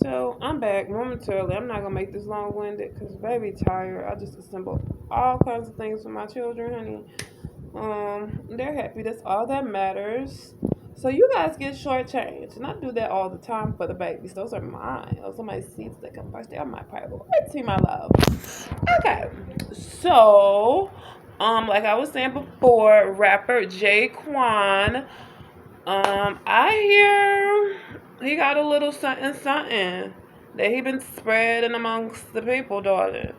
So I'm back momentarily. I'm not gonna make this long-winded because baby tired. I just assembled all kinds of things for my children, honey. They're happy. That's all that matters. So you guys get shortchanged, and I do that all the time for the babies. Those are mine. Those are my seeds that come first. They are my priority, my love. Okay, so like I was saying before, rapper Jaquan. I hear he got a little something, something that he been spreading amongst the people, darling,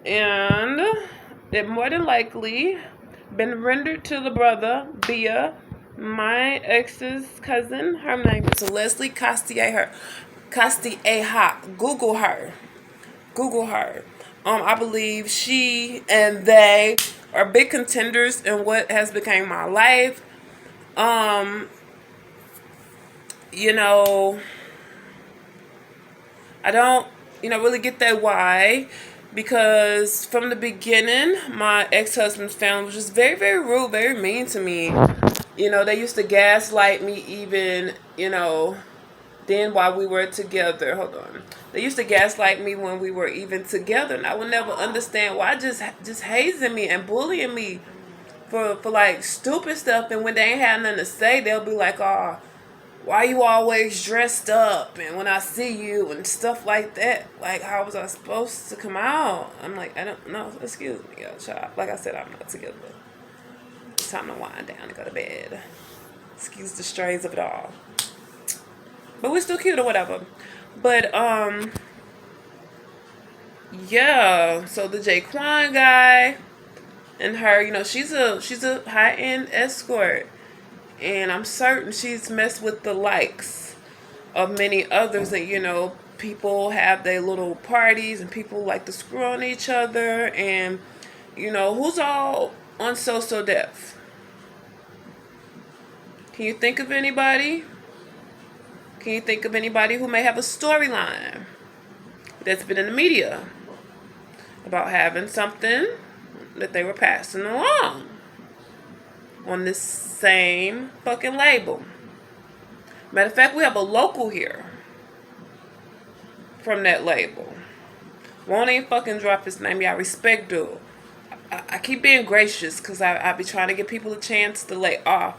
and it more than likely been rendered to the brother via my ex's cousin. Her name is Leslie Costier. Google her. Google her. I believe she and they are big contenders in what has become my life. Um, you know, I don't, really get that why. Because from the beginning, my ex-husband's family was just very, very rude, very mean to me. They used to gaslight me even, then while we were together. Hold on. They used to gaslight me when we were even together. And I would never understand why just hazing me and bullying me for like stupid stuff. And when they ain't had nothing to say, they'll be like, oh, why you always dressed up, and when I see you and stuff like that, like how was I supposed to come out? I'm like, I don't know. Excuse me, child. Like I said, I'm not together. It's time to wind down and go to bed. Excuse the strays of it all. But we're still cute or whatever. But yeah. So the Jaquan guy and her, she's a high end escort. And I'm certain she's messed with the likes of many others. And, people have their little parties and people like to screw on each other. And, who's all on so deaf? Can you think of anybody? Can you think of anybody who may have a storyline that's been in the media about having something that they were passing along on this same fucking label? Matter of fact, we have a local here from that label. Won't even fucking drop his name. Y'all respect dude. I keep being gracious because I be trying to give people a chance to lay off.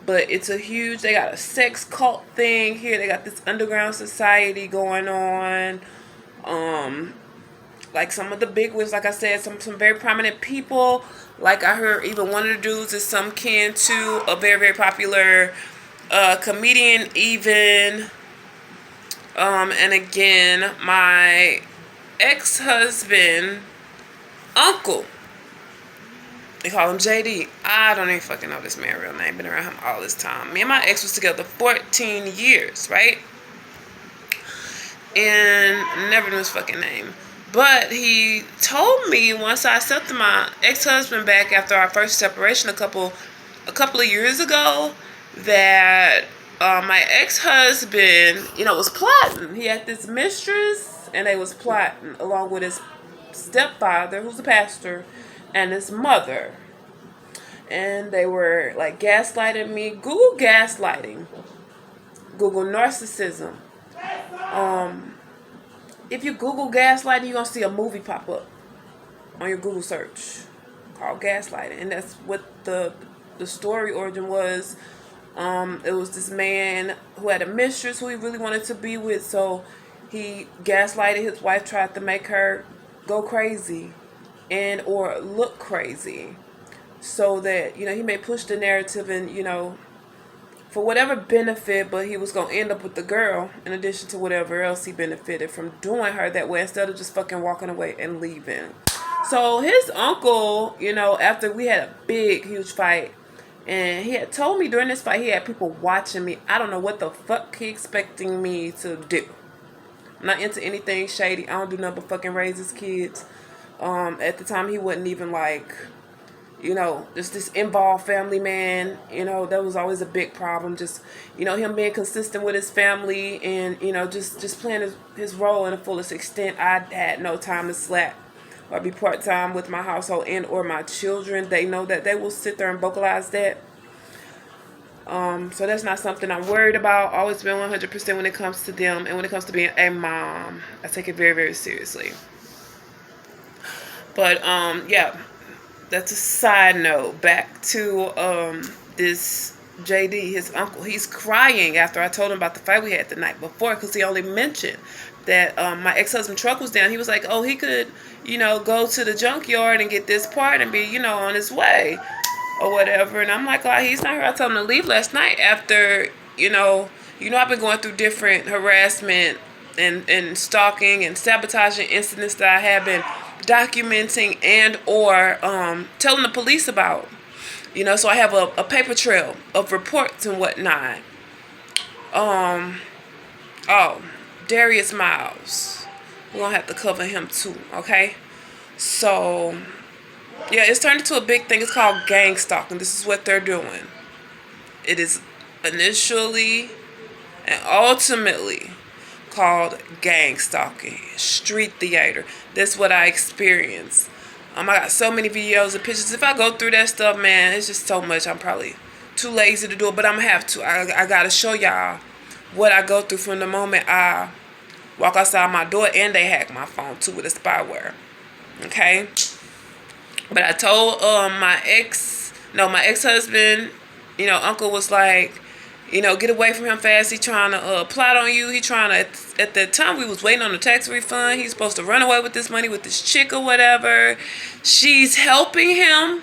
But it's they got a sex cult thing here. They got this underground society going on. Like some of the big ones, like I said, some very prominent people. Like I heard even one of the dudes is some kin to a very, very popular comedian even. And again, my ex-husband, uncle, they call him JD. I don't even fucking know this man's real name. Been around him all this time. Me and my ex was together 14 years, right? And never knew his fucking name. But he told me once I accepted my ex-husband back after our first separation a couple of years ago that my ex-husband, was plotting. He had this mistress and they was plotting along with his stepfather, who's a pastor, and his mother. And they were like gaslighting me. Google gaslighting. Google narcissism. If you Google gaslighting, you're going to see a movie pop up on your Google search called Gaslighting. And that's what the story origin was. It was this man who had a mistress who he really wanted to be with. So he gaslighted his wife, tried to make her go crazy and or look crazy. So that, he may push the narrative and, for whatever benefit, but he was going to end up with the girl in addition to whatever else he benefited from doing her that way instead of just fucking walking away and leaving. So his uncle, after we had a big, huge fight, and he had told me during this fight he had people watching me. I don't know what the fuck he expecting me to do. I'm not into anything shady. I don't do nothing but fucking raise his kids. At the time he wasn't even like... just this involved family man, that was always a big problem. Just, him being consistent with his family and, just playing his role in the fullest extent. I had no time to slack or be part-time with my household and or my children. They know that they will sit there and vocalize that. So that's not something I'm worried about. Always been 100% when it comes to them, and when it comes to being a mom, I take it very, very seriously. But yeah, that's a side note. Back to this JD, his uncle. He's crying after I told him about the fight we had the night before, because he only mentioned that my ex-husband's truck was down. He was like, oh, he could, go to the junkyard and get this part and be, on his way or whatever. And I'm like, oh, he's not here. I told him to leave last night after, I've been going through different harassment and stalking and sabotaging incidents that I have been documenting and or telling the police about. So I have a paper trail of reports and whatnot. Oh, Darius Miles. We're going to have to cover him too, okay? So, yeah, it's turned into a big thing. It's called gangstalking. This is what they're doing. It is initially and ultimately called gangstalking, street theater. That's what I experienced. I got so many videos and pictures. If I go through that stuff, man, it's just so much. I'm probably too lazy to do it, but I'm going to have to. I got to show y'all what I go through from the moment I walk outside my door, and they hack my phone too with a spyware. Okay? But I told my ex-husband, uncle was like, get away from him fast. He trying to plot on you. He trying to, at that time we was waiting on the tax refund. He's supposed to run away with this money with this chick or whatever. She's helping him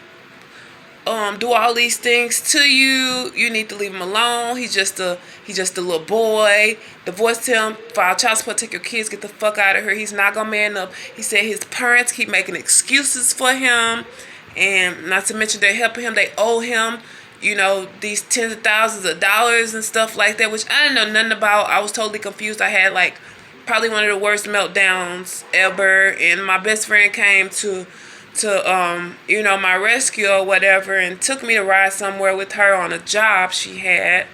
do all these things to you. You need to leave him alone. He's just a little boy. Divorce him, file child support, take your kids, get the fuck out of here. He's not gonna man up. He said his parents keep making excuses for him, and not to mention they're helping him. They owe him, these tens of thousands of dollars and stuff like that, which I didn't know nothing about. I was totally confused. I had probably one of the worst meltdowns ever, and my best friend came to my rescue or whatever, and took me to ride somewhere with her on a job she had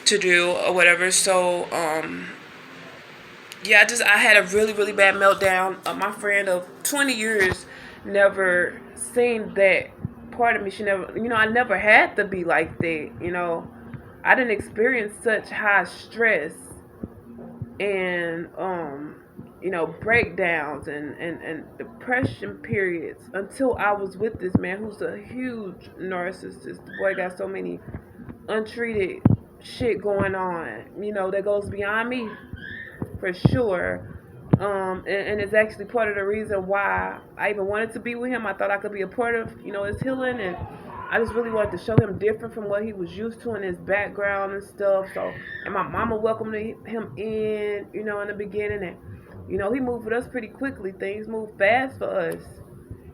to do or whatever. So yeah, I had a really, really bad meltdown. My friend of 20 years never seen that part of me. She never, I never had to be like that. I didn't experience such high stress and breakdowns and depression periods until I was with this man who's a huge narcissist. The boy got so many untreated shit going on, that goes beyond me for sure. And it's actually part of the reason why I even wanted to be with him. I thought I could be a part of, his healing, and I just really wanted to show him different from what he was used to in his background and stuff. So, and my mama welcomed him in, in the beginning, and he moved with us pretty quickly. Things moved fast for us,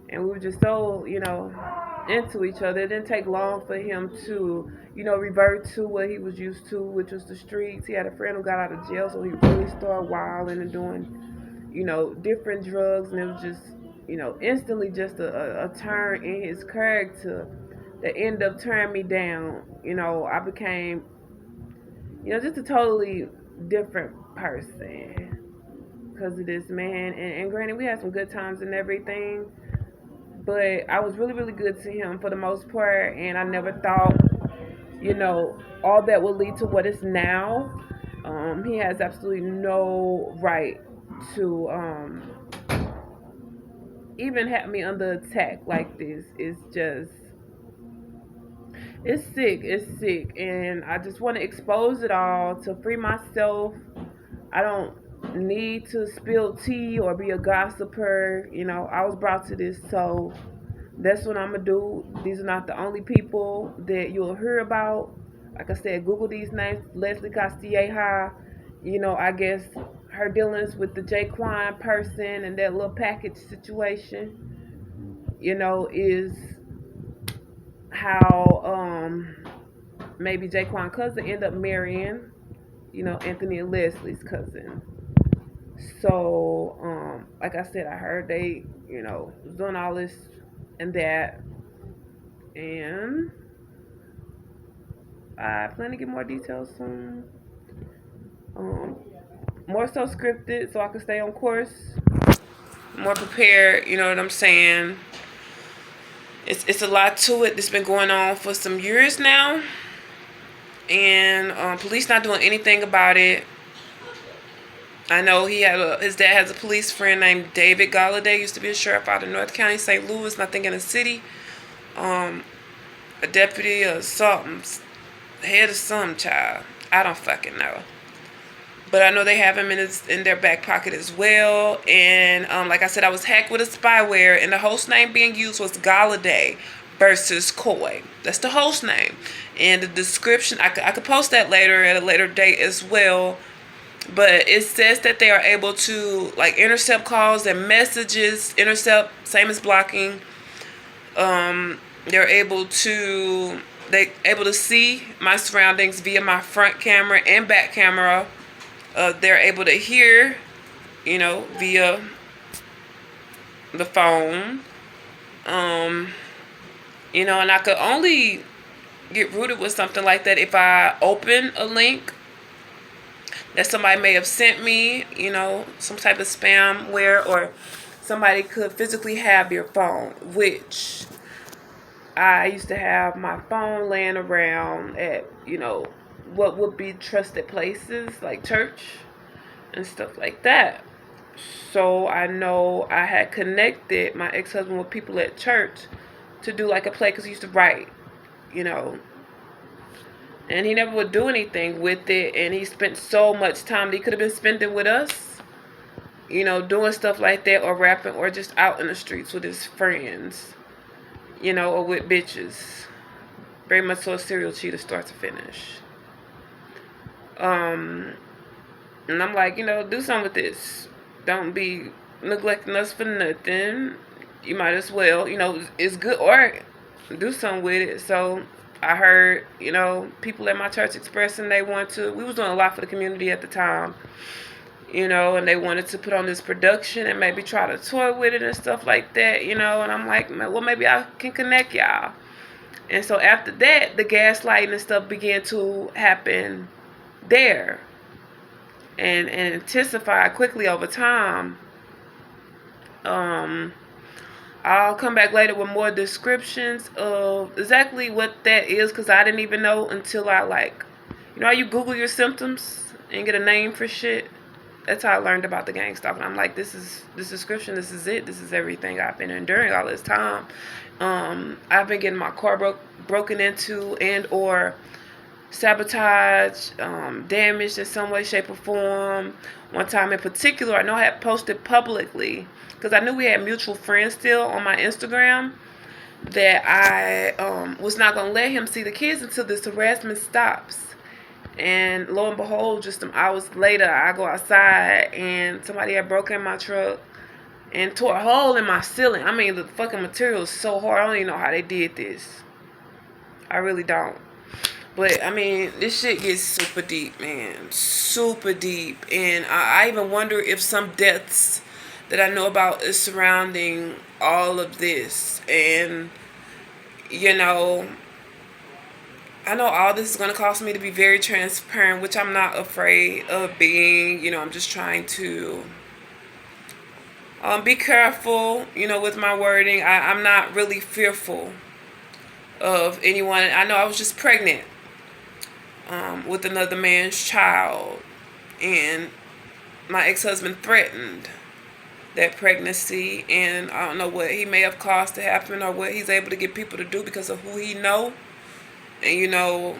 and we were just so, into each other. It didn't take long for him to, revert to what he was used to, which was the streets. He had a friend who got out of jail, so he really started wilding and doing, different drugs, and it was just, instantly just a turn in his character that ended up turning me down. I became, just a totally different person because of this man. And granted, we had some good times and everything, but I was really, really good to him for the most part, and I never thought, all that would lead to what is now. He has absolutely no right to even have me under attack like this. It's sick, and I just want to expose it all to free myself. I don't need to spill tea or be a gossiper. I was brought to this, so that's what I'm gonna do. These are not the only people that you'll hear about. Like I said, Google these names. Leslie Castilleja, I guess her dealings with the Jaquan person and that little package situation, is how maybe Jaquan's cousin ended up marrying, Anthony and Leslie's cousin. So, like I said, I heard they, was doing all this and that, and I plan to get more details soon. More so scripted, so I can stay on course, more prepared. You know what I'm saying? It's a lot to it. It's been going on for some years now, and police not doing anything about it. I know his dad has a police friend named David Galladay, used to be a sheriff out of North County, St. Louis, and I think in the city, a deputy or something, head of some child. I don't fucking know. But I know they have him in their back pocket as well. And like I said, I was hacked with a spyware, and the host name being used was Galladay versus Coy. That's the host name. And the description, I could post that later at a later date as well. But it says that they are able to like intercept calls and messages, same as blocking. They're able to see my surroundings via my front camera and back camera. They're able to hear, via the phone. And I could only get rooted with something like that if I open a link that somebody may have sent me, some type of spamware, or somebody could physically have your phone, which I used to have my phone laying around at, what would be trusted places like church and stuff like that. So I know I had connected my ex-husband with people at church to do like a play, because he used to write, and he never would do anything with it. And he spent so much time that he could have been spending with us, doing stuff like that, or rapping, or just out in the streets with his friends, or with bitches. Very much so a serial cheater start to finish. And I'm like, do something with this. Don't be neglecting us for nothing. You might as well, it's good art. Do something with it. So I heard, people at my church expressing we was doing a lot for the community at the time, and they wanted to put on this production and maybe try to toy with it and stuff like that, and I'm like, well, maybe I can connect y'all. And so after that, the gaslighting and stuff began to happen there and intensify quickly over time. I'll come back later with more descriptions of exactly what that is, because I didn't even know until I how you Google your symptoms and get a name for shit. That's how I learned about the gangstalking. I'm like, this description, this is it. This is everything I've been enduring all this time. I've been getting my car broken into and or sabotage, damaged in some way, shape, or form. One time in particular, I know I had posted publicly, because I knew we had mutual friends still on my Instagram, that I was not going to let him see the kids until this harassment stops. And lo and behold, just some hours later, I go outside and somebody had broken in my truck and tore a hole in my ceiling. I mean, the fucking material is so hard. I don't even know how they did this. I really don't. But, I mean, this shit gets super deep, man. Super deep. And I even wonder if some deaths that I know about is surrounding all of this. And, I know all this is going to cost me to be very transparent, which I'm not afraid of being. I'm just trying to be careful, with my wording. I'm not really fearful of anyone. I know I was just pregnant with another man's child, and my ex-husband threatened that pregnancy, and I don't know what he may have caused to happen or what he's able to get people to do because of who he know. And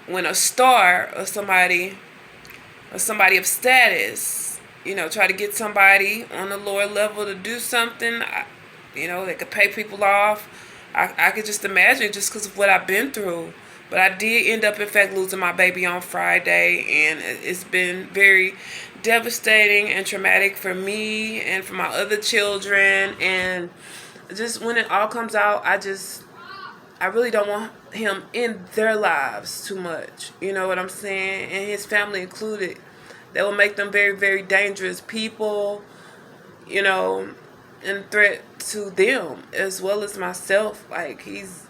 when a star or somebody of status, try to get somebody on the lower level to do something, they could pay people off. I could just imagine, just because of what I've been through. But I did end up, in fact, losing my baby on Friday, and it's been very devastating and traumatic for me and for my other children. And just when it all comes out, I really don't want him in their lives too much. You know what I'm saying? And his family included. That will make them very, very dangerous people, and threat to them as well as myself. Like, he's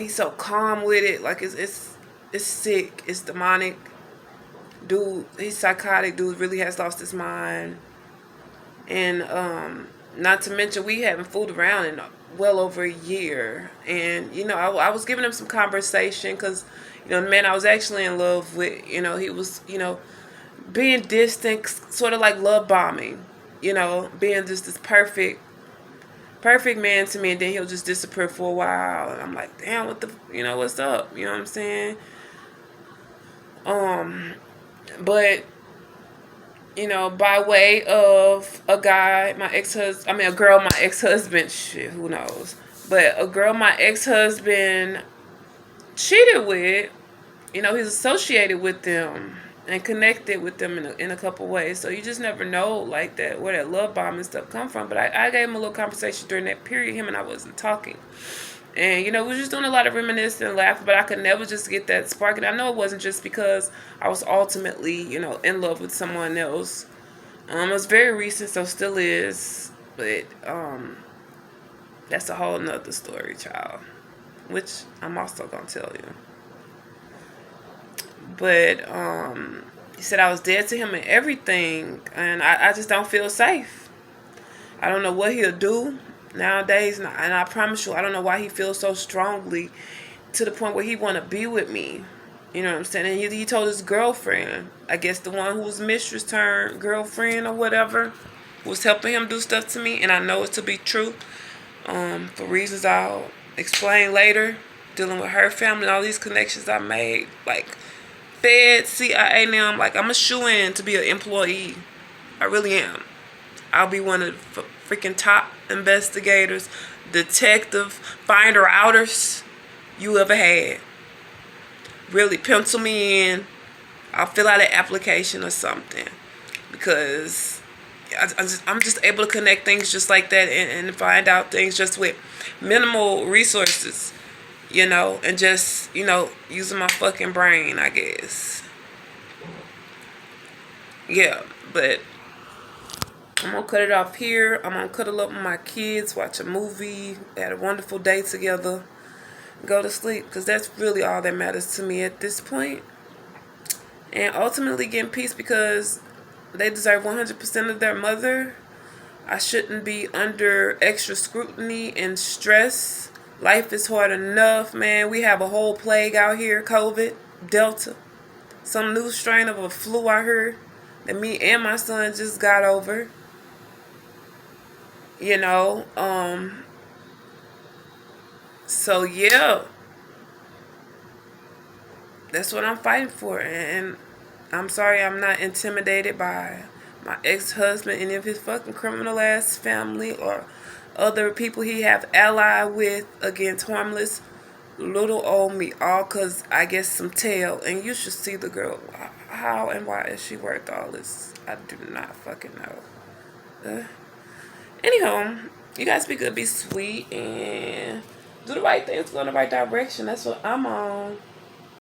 so calm with it. Like, it's sick. It's demonic. Dude, he's psychotic. Dude really has lost his mind. And not to mention, we haven't fooled around in well over a year. And I was giving him some conversation, because You know, the man I was actually in love with, you know, he was, you know, being distant, sort of like love bombing, you know, being just this perfect man to me, and then he'll just disappear for a while, and I'm like, damn, what the, you know, what's up? You know what I'm saying? But you know, by way of a guy, my ex-husband, I mean, a girl, my ex-husband, shit, who knows? But a girl, my ex-husband cheated with, you know, he's associated with them and connected with them in a couple ways. So you just never know, like, that, where that love bomb and stuff come from. But I gave him a little conversation during that period. Him and I wasn't talking. And, you know, we were just doing a lot of reminiscing and laughing, but I could never just get that spark. And I know it wasn't just because I was ultimately, you know, in love with someone else. It was very recent, so still is. But that's a whole nother story, child. Which I'm also going to tell you. But he said I was dead to him and everything. And I just don't feel safe. I don't know what he'll do nowadays, and I promise you, I don't know why he feels so strongly to the point where he want to be with me. You know what I'm saying? And he told his girlfriend, I guess the one who was mistress turned girlfriend or whatever, was helping him do stuff to me, and I know it to be true, for reasons I'll explain later, dealing with her family and all these connections I made, like Fed, CIA now. I'm like, I'm a shoo-in to be an employee. I really am. I'll be one of the freaking top investigators, detective, finder outers you ever had. Really pencil me in. I'll fill out an application or something, because I'm just able to connect things just like that, and find out things just with minimal resources, you know, and just, you know, using my fucking brain, I guess. Yeah, but I'm going to cut it off here. I'm going to cuddle up with my kids, watch a movie, had a wonderful day together, go to sleep, because that's really all that matters to me at this point. And ultimately get in peace, because they deserve 100% of their mother. I shouldn't be under extra scrutiny and stress. Life is hard enough, man. We have a whole plague out here, COVID, Delta, some new strain of a flu I heard that me and my son just got over. You know, so yeah, that's what I'm fighting for. And I'm sorry I'm not intimidated by my ex-husband, any of his fucking criminal ass family, or other people he have allied with against harmless little old me, all because I guess some tail. And you should see the girl. How and why is she worth all this? I do not fucking know. Anyhow, you guys be good, be sweet, and do the right things, go in the right direction. That's what I'm on.